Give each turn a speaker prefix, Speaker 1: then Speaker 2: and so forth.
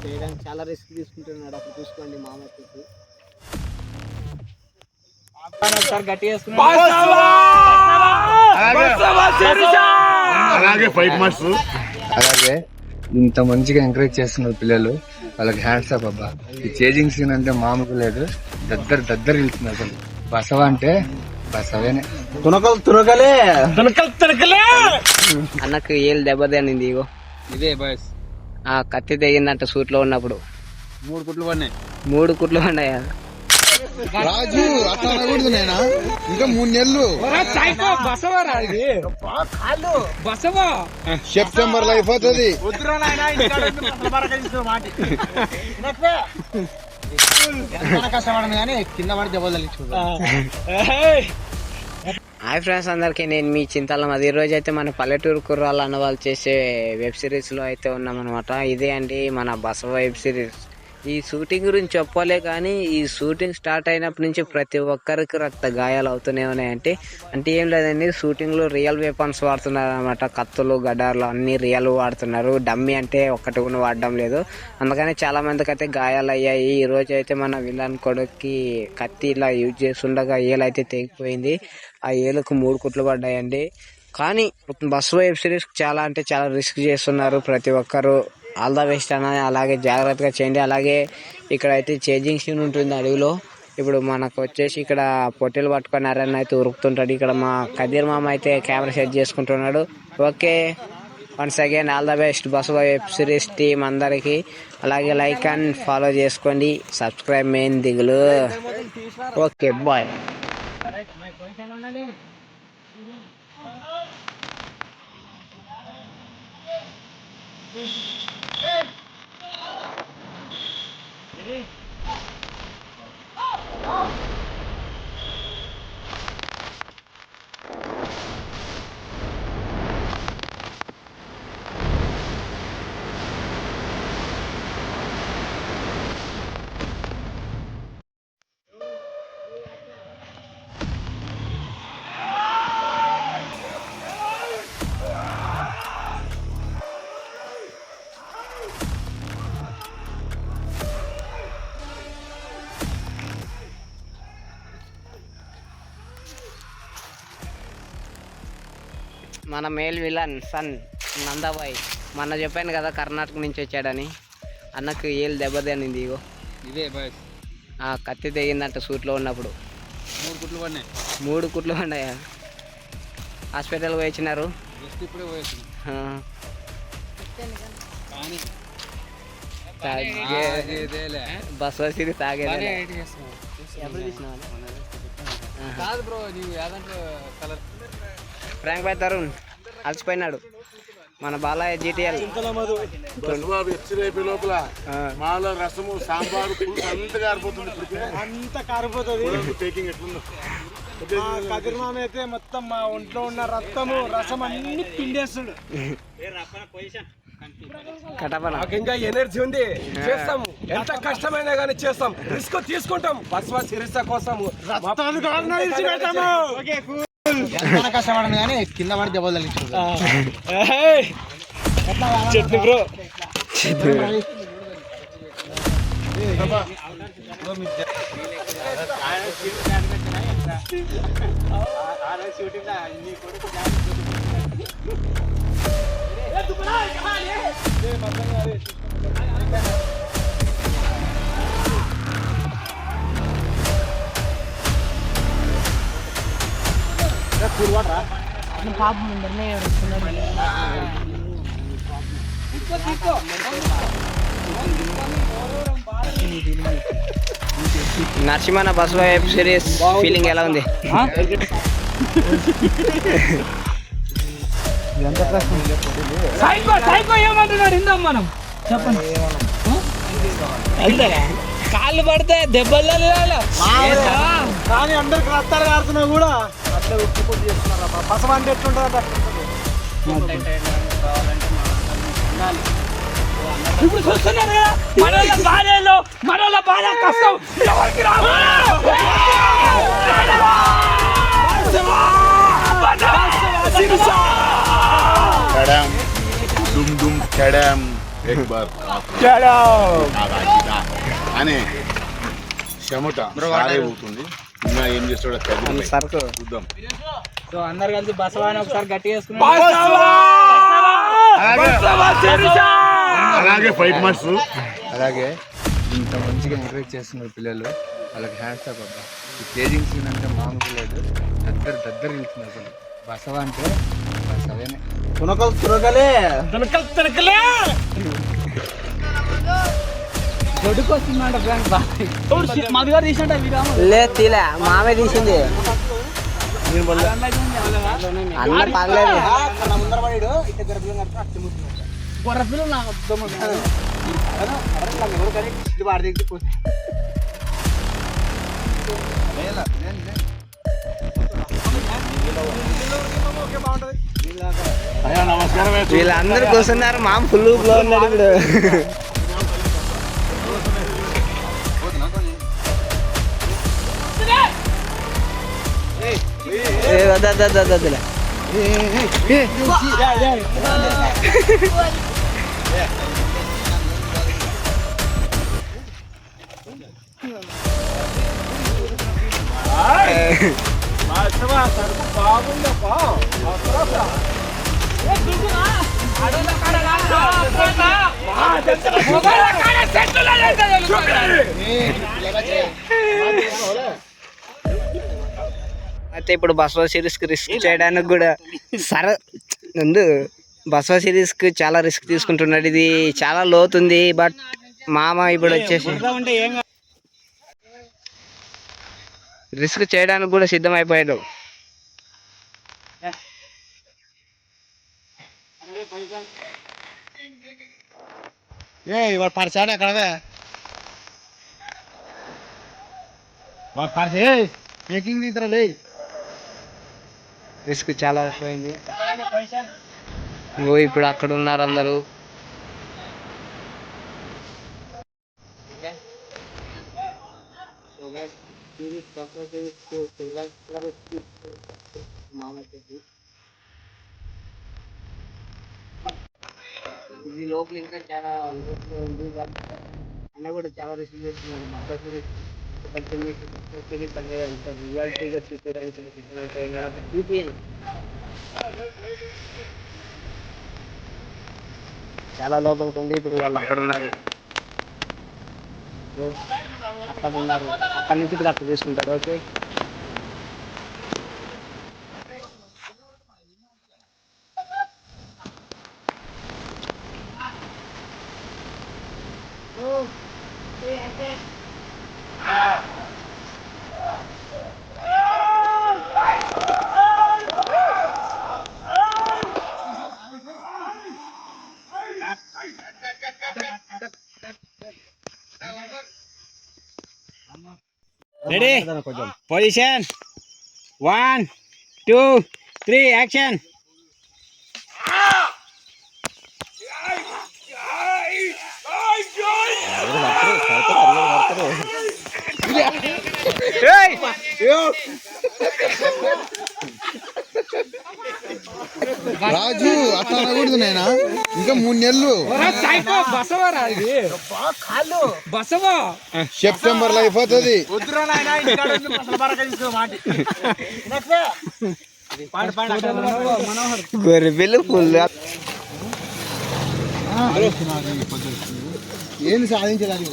Speaker 1: చేయడానికి చాలా రిస్క్ తీసుకుంటున్నాడు. అప్పుడు చూసుకోండి మామ వచ్చేసి
Speaker 2: అలాగే ఇంత మంచిగా ఎంకరేజ్ చేస్తున్నారు పిల్లలు, వాళ్ళకి హ్యాండ్స్ అప్ అబ్బా. ఈ చేజింగ్ సీన్ అంటే మామూలు లేదు, దగ్గర వెళ్తున్నారు అసలు. బసవ అంటే బసవేనే.
Speaker 1: అన్నకు ఏళ్ళు దెబ్బతినింది. ఇగో
Speaker 3: ఇదే బాయ్స్
Speaker 1: ఆ కత్తి తెగిందంట సూట్ లో ఉన్నప్పుడు.
Speaker 3: 3 కుట్లు పడినాయి.
Speaker 1: 3 కుట్లు పడ్డాయా?
Speaker 2: రాజు అట్లా అనకూడదు, నేనా ఇంకా 3 నెలలు సెప్టెంబర్ లో అయిపోతుంది.
Speaker 3: కష్టపడను కానీ కింద పడి దెబ్బలు తగ్గించుకుంటా.
Speaker 1: హాయ్ ఫ్రెండ్స్, అందరికీ నేను మీ చింతలం. అది ఈ రోజు అయితే మన పల్లెటూరు కుర్రాళ్ళు అన్న వాళ్ళు చేసే వెబ్ సిరీస్ లో అయితే ఉన్నాం అనమాట. ఇదే అండి మన బసవ వెబ్ సిరీస్. ఈ షూటింగ్ గురించి చెప్పలే కానీ ఈ షూటింగ్ స్టార్ట్ అయినప్పటి నుంచి ప్రతి ఒక్కరికి రక్త గాయాలు అవుతూనే ఉన్నాయంటే. అంటే ఏం లేదండి, షూటింగ్ లో రియల్ వెపన్స్ వాడుతున్నారు అనమాట. కత్తులు గడార్లు అన్ని రియల్ వాడుతున్నారు. డమ్మీ అంటే ఒక్కటి కూడా వాడడం లేదు. అందుకని చాలా మందికి అయితే గాయాలు అయ్యాయి. ఈ రోజు అయితే మన విలన్ కొడుక్కి కత్తి ఇలా యూజ్ చేస్తుండగా ఏలైతే తెగిపోయింది. ఆ ఏలుకు 3 కుట్లు పడ్డాయండి. కానీ బసవ వెబ్ సిరీస్ చాలా అంటే చాలా రిస్క్ చేస్తున్నారు ప్రతి ఒక్కరు. ఆల్ ద బెస్ట్ అన్న, అలాగే జాగ్రత్తగా చేయండి. అలాగే ఇక్కడ అయితే చేంజింగ్ సీన్ ఉంటుంది అడవిలో. ఇప్పుడు మనకు వచ్చేసి ఇక్కడ పొట్టెలు పట్టుకొని అరన్న అయితే ఉరుకుతుంటాడు. ఇక్కడ మా కదీర్ మామ అయితే కెమెరా సెట్ చేసుకుంటున్నాడు. Okay, once again all the best Basava web series team అందరికి. అలాగే లైక్ అండ్ ఫాలో చేసుకోండి, సబ్స్క్రైబ్ మెయిన్ దిగులు. Okay bye. మన మేల్ విలన్ సన్ నందాబాయ్. మొన్న చెప్పాను కదా కర్ణాటక నుంచి వచ్చాడని. అన్నకు ఏళ్ళు దెబ్బతినింది. ఇగో
Speaker 3: ఇదే బాయ్స్
Speaker 1: ఆ కత్తి తెగిందంట సూట్లో ఉన్నప్పుడు.
Speaker 3: 3 కుట్లు పడినాయి.
Speaker 1: 3 కుట్లు పడ్డాయా? హాస్పిటల్ పోయి వచ్చినారు.
Speaker 3: ఇప్పుడే పోయేసి
Speaker 1: బస్ వచ్చి తాగేది
Speaker 3: కాదు బ్రో. నీవు ఏదంటే కలర్
Speaker 1: ఫ్రాంక్ బాయ్ తరుణ్ అలసిపోయినాడు. మన బాలయ్య జీటీఎల్
Speaker 2: లోపల మాలో రసము సాంబారు అంత కారిపోతుంది.
Speaker 4: అంత కారిపోతుంది.
Speaker 2: టేకింగ్ ఎట్లుందో
Speaker 4: కదిరి మామ అయితే మొత్తం మా ఒంట్లో ఉన్న రక్తము రసం అన్ని పిండేస్తాడు.
Speaker 1: కటపన
Speaker 4: ఇంకా ఎనర్జీ ఉంది, చేస్తాము. ఎంత కష్టమైనా కానీ చేస్తాం, రిస్క్ తీసుకుంటాం. బసవ సిరీస్ కోసము
Speaker 3: కష్టపడను కానీ కింద పడి దెబ్బలు తగ్గించుకుంటా.
Speaker 4: చెట్టు బ్రో.
Speaker 1: నరసింహన బసవ వెబ్ సిరీస్ ఫీలింగ్ ఎలా ఉంది?
Speaker 4: ఏమంటున్నాడు ఇందాం మనం చెప్పండి. కాళ్ళు పడితే దెబ్బలు కానీ అందరికి రక్తాలు కారుతున్నా కూడా అట్లా ఉప్పుకొట్టి చేస్తున్నారు. బసవ అంటే ఎట్లుంటుంది అట్లా. ఇప్పుడు చూస్తున్నారు కదా మనోళ్ళ భార్యలో మనోళ్ళ భార్య కష్టం ఎవరికి రాదు.
Speaker 2: దుమ్ దుమ్ కడం
Speaker 5: एक बार అని చెమట సారే అవుతుంది. ఇంకా ఏం చేస్తాడో తెలియదు.
Speaker 1: సరుకు
Speaker 5: చూద్దాం.
Speaker 4: సో అందరు కలిసి బసవాని ఒకసారి గట్టి చేసుకున్నాం.
Speaker 5: అలాగే 5 months
Speaker 2: అలాగే ఇంత మంచిగా ఎంకరేజ్ చేస్తున్నారు పిల్లలు, వాళ్ళకి హ్యాండ్స్ అప్ అబ్బా. ఈ చేజింగ్ సీన్ అంటే మామూలు లేదు, దగ్గర వెళ్తుంది అసలు. బసవ అంటే బసవేనే.
Speaker 3: తునకలు తునకలే
Speaker 4: దొడ్డుకొస్తుందంట మధు గారు తీసినట్ట
Speaker 1: లేదు తీలే, మామే తీసింది. అన్న పర్లేదు.
Speaker 3: ముందర పడాడు ఇట్లా గర్భం కట్ట అట్లా
Speaker 4: గొర్రెపిల్లలు నాకు
Speaker 3: ఇది వాడి దగ్గరికి పోతే
Speaker 5: అయ్యా నమస్కారం.
Speaker 1: వీళ్ళందరూ కూర్చున్నారు, మామ ఫుల్ లో ఉన్నాడు ఇప్పుడు. వద్దులే. అయితే ఇప్పుడు బసవ సిరీస్ కి రిస్క్ చేయడానికి కూడా ముందు బసవ సిరీస్ కి చాలా రిస్క్ తీసుకుంటున్నాడు. ఇది చాలా లోతుంది, బట్ మామ ఇప్పుడు వచ్చేసి రిస్క్ చేయడానికి కూడా సిద్ధమైపోయాడు.
Speaker 3: వాడు పరిచాడు ఎక్కడ మేకింగ్ తీతరలే.
Speaker 1: రిస్క్ చాలా అయిపోయింది. ఇప్పుడు అక్కడ ఉన్నారు అందరూ. ఇది లోపల ఇంకా చాలా ఉంది. అన్న కూడా చాలా రిస్క్ చేస్తున్నారు. చాలా లోపలికి ఉంది. ఇప్పుడు వాళ్ళు అక్కడ ఉన్నారు, అక్కడ ఉన్నారు. అక్కడి నుంచి ఇప్పుడు అక్కడ తీసుకుంటారు. Okay, ready, position 1 2 3 action.
Speaker 3: Raju అట్లా అనకూడదు నాయనా, ఇంకా 3 నెలలు సెప్టెంబర్ లో అయిపోతుంది.
Speaker 1: గొర్రెపిల్ల ఫుల్
Speaker 3: ఏం సాధించడానికి